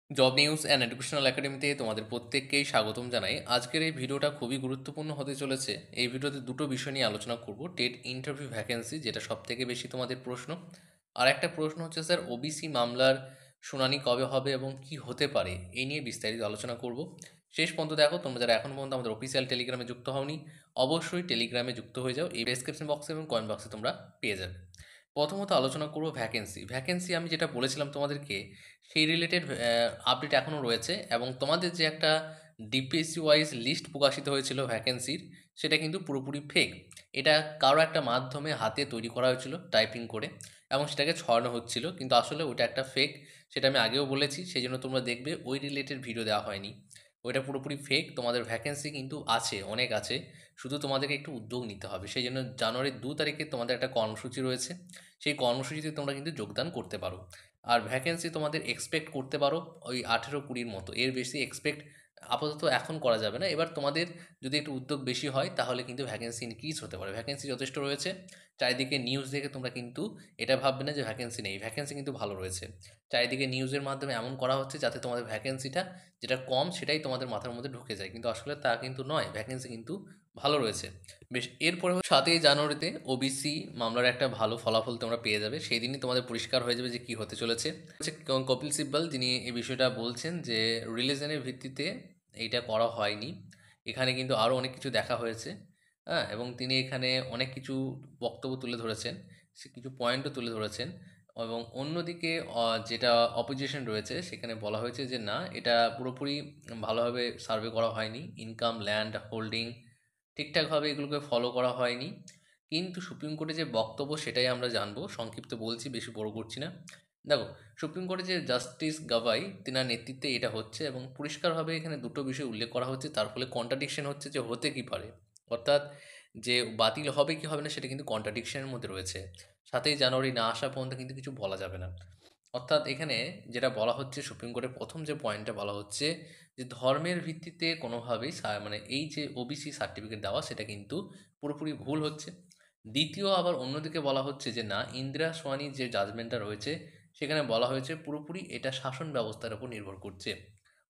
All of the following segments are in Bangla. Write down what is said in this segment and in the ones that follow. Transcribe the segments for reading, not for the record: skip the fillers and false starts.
জব নিউজ অ্যান্ড এডুকেশনাল একাডেমিতে তোমাদের প্রত্যেককেই স্বাগতম জানাই। আজকের এই ভিডিওটা খুবই গুরুত্বপূর্ণ হতে চলেছে। এই ভিডিওতে দুটো বিষয় নিয়ে আলোচনা করব। টেট ইন্টারভিউ ভ্যাকেন্সি, যেটা সবথেকে বেশি তোমাদের প্রশ্ন। আর একটা প্রশ্ন হচ্ছে স্যার, ওবিসি মামলার শুনানি কবে হবে এবং কি হতে পারে, এই নিয়ে বিস্তারিত আলোচনা করব। শেষ পর্যন্ত দেখো। তোমরা যারা এখন পর্যন্ত আমাদের অফিসিয়াল টেলিগ্রামে যুক্ত হওনি, অবশ্যই টেলিগ্রামে যুক্ত হয়ে যাও। এই ডেসক্রিপশন বক্সে এবং কমেন্ট বক্সে তোমরা পেয়ে যাবে। প্রথমত আলোচনা করব ভ্যাকেন্সি। আমি যেটা বলেছিলাম তোমাদেরকে, সেই রিলেটেড আপডেট এখনও রয়েছে। এবং তোমাদের যে একটা ডিপিএসসি ওয়াইজ লিস্ট প্রকাশিত হয়েছিল ভ্যাকেন্সির, সেটা কিন্তু পুরোপুরি ফেক। এটা কারো একটা মাধ্যমে হাতে তৈরি করা হয়েছিল টাইপিং করে, এবং সেটাকে ছড়ানো হচ্ছিল, কিন্তু আসলে ওটা একটা ফেক। সেটা আমি আগেও বলেছি, সেই জন্য তোমরা দেখবে ওই রিলেটেড ভিডিও দেওয়া হয়নি। ওইটা পুরোপুরি ফেক। তোমাদের ভ্যাকেন্সি কিন্তু আছে, অনেক আছে। শুধু তোমাদেরকে একটু উদ্যোগ নিতে হবে। সেই জন্য জানুয়ারির 2 তারিখে তোমাদের একটা কর্মসূচি রয়েছে। সেই কর্মসূচিতে তোমরা কিন্তু যোগদান করতে পারো। আর ভ্যাকেন্সি তোমাদের এক্সপেক্ট করতে পারো ওই 18-20 মতো। এর বেশি এক্সপেক্ট আপাতত এখন করা যাবে না। এবার তোমাদের যদি একটু উদ্যোগ বেশি হয়, তাহলে কিন্তু ভ্যাকেন্সি ইনক্রিজ হতে পারে। ভ্যাকেন্সি যথেষ্ট রয়েছে। চারিদিকে নিউজ দেখে তোমরা কিন্তু এটা ভাববে না যে ভ্যাকেন্সি নেই। ভ্যাকেন্সি কিন্তু ভালো রয়েছে। চারিদিকে নিউজের মাধ্যমে এমন করা হচ্ছে যাতে তোমাদের ভ্যাকেন্সিটা যেটা কম, সেটাই তোমাদের মাথার মধ্যে ঢুকে যায়, কিন্তু আসলে তা কিন্তু নয়। ভ্যাকেন্সি কিন্তু ভালো রয়েছে। বেশ, এরপরে 7ই জানুয়ারিতে ওবিসি মামলার একটা ভালো ফলাফল তোমরা পেয়ে যাবে। সেই দিনই তোমাদের পরিষ্কার হয়ে যাবে যে কি হতে চলেছে। হচ্ছে কপিল সিব্বল, যিনি এই বিষয়টা বলছেন যে রিলিজনের ভিত্তিতে এইটা করা হয়নি। এখানে কিন্তু আরও অনেক কিছু দেখা হয়েছে। হ্যাঁ, এবং তিনি এখানে অনেক কিছু বক্তব্য তুলে ধরেছেন, সে কিছু পয়েন্টও তুলে ধরেছেন। এবং অন্যদিকে যেটা অপোজিশন রয়েছে, সেখানে বলা হয়েছে যে না, এটা পুরোপুরি ভালোভাবে সার্ভে করা হয়নি। ইনকাম, ল্যান্ড হোল্ডিং ঠিকঠাকভাবে এগুলোকে ফলো করা হয়নি। কিন্তু সুপ্রিম কোর্টে যে বক্তব্য, সেটাই আমরা জানবো। সংক্ষিপ্ত বলছি, বেশি বড় করছি না। দেখো, সুপ্রিম কোর্টে যে জাস্টিস গাভাই, তিনার নেতৃত্বে এটা হচ্ছে, এবং পরিষ্কারভাবে এখানে দুটো বিষয় উল্লেখ করা হচ্ছে। তার ফলে কন্ট্রাডিকশন হচ্ছে যে হতে কি পারে, অর্থাৎ যে বাতিল হবে কি হবে না, সেটা কিন্তু কন্ট্রাডিকশনের মধ্যে রয়েছে। 7ই জানুয়ারি না আসা পর্যন্ত কিন্তু কিছু বলা যাবে না। অর্থাৎ এখানে যেটা বলা হচ্ছে, সুপ্রিম কোর্টের প্রথম যে পয়েন্টটা বলা হচ্ছে, যে ধর্মের ভিত্তিতে কোনোভাবেই মানে এই যে ওবিসি সার্টিফিকেট দেওয়া, সেটা কিন্তু পুরোপুরি ভুল হচ্ছে। দ্বিতীয়, আবার অন্যদিকে বলা হচ্ছে যে না, ইন্দিরা সোয়ানির যে জাজমেন্টটা রয়েছে, সেখানে বলা হয়েছে পুরোপুরি এটা শাসন ব্যবস্থার উপর নির্ভর করছে।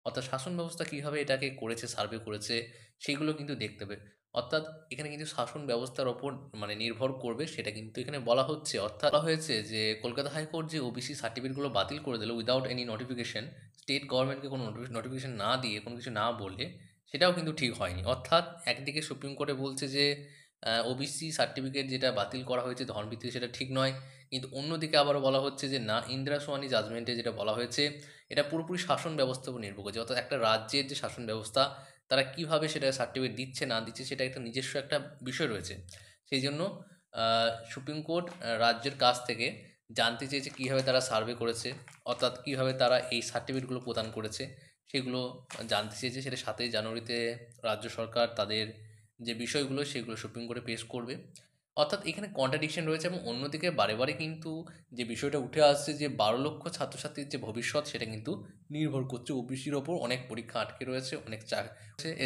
অর্থাৎ শাসন ব্যবস্থা কীভাবে এটাকে করেছে, সার্ভে করেছে, সেইগুলো কিন্তু দেখতে হবে। অর্থাৎ এখানে কিন্তু শাসন ব্যবস্থার ওপর মানে নির্ভর করবে, সেটা কিন্তু এখানে বলা হচ্ছে। অর্থাৎ বলা হয়েছে যে কলকাতা হাইকোর্ট যে ওবিসি সার্টিফিকেটগুলো বাতিল করে দিল উইদাউট এনি নোটিফিকেশন, স্টেট গভর্নমেন্টকে কোনো নোটিফিকেশন না দিয়ে, কোনো কিছু না বলে, সেটাও কিন্তু ঠিক হয়নি। অর্থাৎ একদিকে সুপ্রিম কোর্টে বলছে যে ওবিসি সার্টিফিকেট যেটা বাতিল করা হয়েছে ধর্মভিত্তিক, সেটা ঠিক নয়। কিন্তু অন্যদিকে আবারও বলা হচ্ছে যে না, ইন্দিরা সোয়ানি জাজমেন্টে যেটা বলা হয়েছে, এটা পুরোপুরি শাসন ব্যবস্থার উপর নির্ভর করছে। অর্থাৎ একটা রাজ্যের যে শাসন ব্যবস্থা, তারা কিভাবে সেটা সার্টিফিকেট দিচ্ছে না দিচ্ছে, সেটা একটা নিজস্ব একটা বিষয় রয়েছে। সেই জন্য সুপ্রিম কোর্ট রাজ্যের কাছ থেকে জানতে চেয়েছে কীভাবে তারা সার্ভে করেছে, অর্থাৎ কীভাবে তারা এই সার্টিফিকেটগুলো প্রদান করেছে, সেগুলো জানতে চেয়েছে। সেটা 7ই জানুয়ারিতে রাজ্য সরকার তাদের যে বিষয়গুলো, সেগুলো সুপ্রিম কোর্টে পেশ করবে। অর্থাৎ এখানে কন্ট্রাডিকশন রয়েছে। এবং অন্যদিকে বারে বারে কিন্তু যে বিষয়টা উঠে আসছে, যে 12 লক্ষ ছাত্রছাত্রীর যে ভবিষ্যৎ, সেটা কিন্তু নির্ভর করছে ওবিসির ওপর। অনেক পরীক্ষা আটকে রয়েছে, অনেক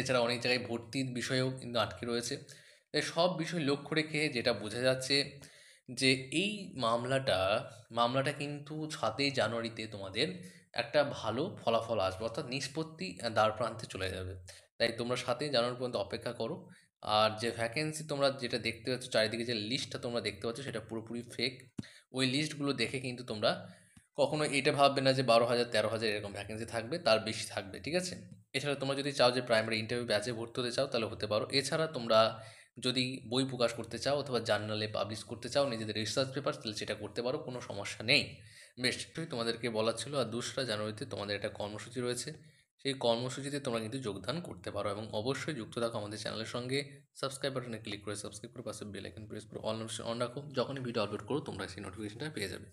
এছাড়া অনেক জায়গায় ভর্তির বিষয়েও কিন্তু আটকে রয়েছে। তাই সব বিষয় লক্ষ্য রেখে যেটা বোঝা যাচ্ছে, যে এই মামলাটা মামলাটা কিন্তু 7ই জানুয়ারিতে তোমাদের একটা ভালো ফলাফল আসবে, অর্থাৎ নিষ্পত্তি দ্বার প্রান্তে চলে যাবে। তাই তোমরা 7ই জানুয়ারি পর্যন্ত অপেক্ষা করো। আর যে ভ্যাকেন্সি তোমরা যেটা দেখতে পাচ্ছ, চারিদিকে যে লিস্টটা তোমরা দেখতে পাচ্ছ, সেটা পুরোপুরি ফেক। ওই লিস্টগুলো দেখে কিন্তু তোমরা কখনো এটা ভাববে না যে 12,000 13,000 এরকম ভ্যাকেন্সি থাকবে, তার বেশি থাকবে। ঠিক আছে? এছাড়া তোমরা যদি চাও যে প্রাইমারি ইন্টারভিউ ব্যাচে ভর্তি হতে চাও, তাহলে হতে পারো। এছাড়া তোমরা যদি বই প্রকাশ করতে চাও অথবা জার্নালে পাবলিশ করতে চাও নিজেদের রিসার্চ পেপার, তাহলে সেটা করতে পারো, কোনো সমস্যা নেই। বেশ, তোমাদেরকে বলার ছিল। আর 2রা জানুয়ারিতে তোমাদের একটা কর্মসূচি রয়েছে। সেই কর্মসূচিতে তোমরা কিন্তু যোগদান করতে পারো, এবং অবশ্যই যুক্ত থাকো আমাদের চ্যানেলের সঙ্গে। সাবস্ক্রাইব বাটনে ক্লিক করে সাবস্ক্রাইব করে পাশে বেল আইকন প্রেস করে অল নোটিফিকেশন অন রাখো। যখনই ভিডিও আপলোড করো, তোমরা সেই নোটিফিকেশনটা পেয়ে যাবে।